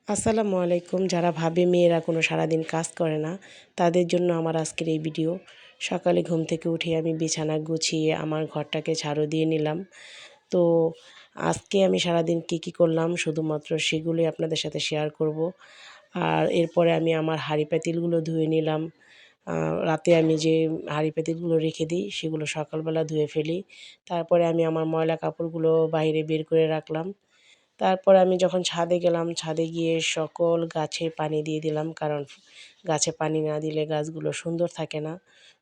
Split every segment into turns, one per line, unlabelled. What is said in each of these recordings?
আসসালামু আলাইকুম। যারা ভাবে মেয়েরা কোনো সারাদিন কাজ করে না, তাদের জন্য আমার আজকের এই ভিডিও। সকালে ঘুম থেকে উঠে আমি বিছানা গুছিয়ে আমার ঘরটাকে ঝাড়ু দিয়ে নিলাম। তো আজকে আমি সারাদিন কী করলাম শুধুমাত্র সেগুলোই আপনাদের সাথে শেয়ার করব। আর এরপরে আমি আমার হাঁড়ি পাতিলগুলো ধুয়ে নিলাম। রাতে আমি যে হাঁড়ি পাতিলগুলো রেখে দিই সেগুলো সকালবেলা ধুয়ে ফেলি। তারপরে আমি আমার ময়লা কাপড়গুলো বাইরে বের করে রাখলাম। তারপর আমি যখন ছাদে গেলাম, ছাদে গিয়ে সকল গাছে পানি দিয়ে দিলাম। কারণ গাছে পানি না দিলে গাছগুলো সুন্দর থাকে না।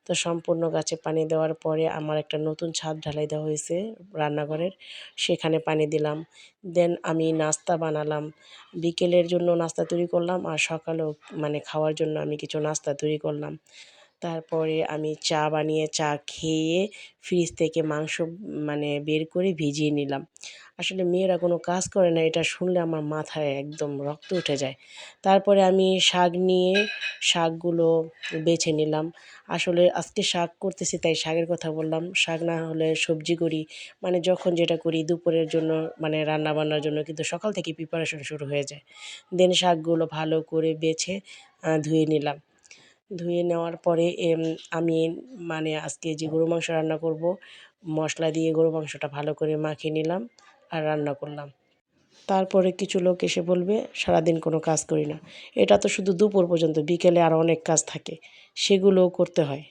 তো সম্পূর্ণ গাছে পানি দেওয়ার পরে আমার একটা নতুন ছাদ ঢালাই দেওয়া হয়েছে রান্নাঘরের, সেখানে পানি দিলাম। দেন আমি নাস্তা বানালাম। বিকেলের জন্য নাস্তা তৈরি করলাম আর সকালেও খাওয়ার জন্য আমি কিছু নাস্তা তৈরি করলাম। তারপরে আমি চা বানিয়ে চা খেয়ে ফ্রিজ থেকে মাংস বের করে ভিজিয়ে নিলাম। আসলে মেয়েরা কোনো কাজ করে না, এটা শুনলে আমার মাথায় একদম রক্ত উঠে যায়। তারপরে আমি শাক নিয়ে শাকগুলো বেছে নিলাম। আসলে আজকে শাক করতেছি তাই শাকের কথা বললাম। শাক না হলে সবজি করি, যখন যেটা করি দুপুরের জন্য রান্নাবান্নার জন্য কিন্তু সকাল থেকেই প্রিপারেশন শুরু হয়ে যায়। দেন শাকগুলো ভালো করে বেছে ধুয়ে নিলাম। ধুয়ে নেওয়ার পরে আমি আজকে যে গরু মাংস রান্না করব, মশলা দিয়ে গরু মাংসটা ভালো করে মাখিয়ে নিলাম আর রান্না করলাম। তারপরে কিছু লোক এসে বলবে সারাদিন কোনো কাজ করি না। এটা তো শুধু দুপুর পর্যন্ত, বিকেলে আরও অনেক কাজ থাকে, সেগুলোও করতে হয়।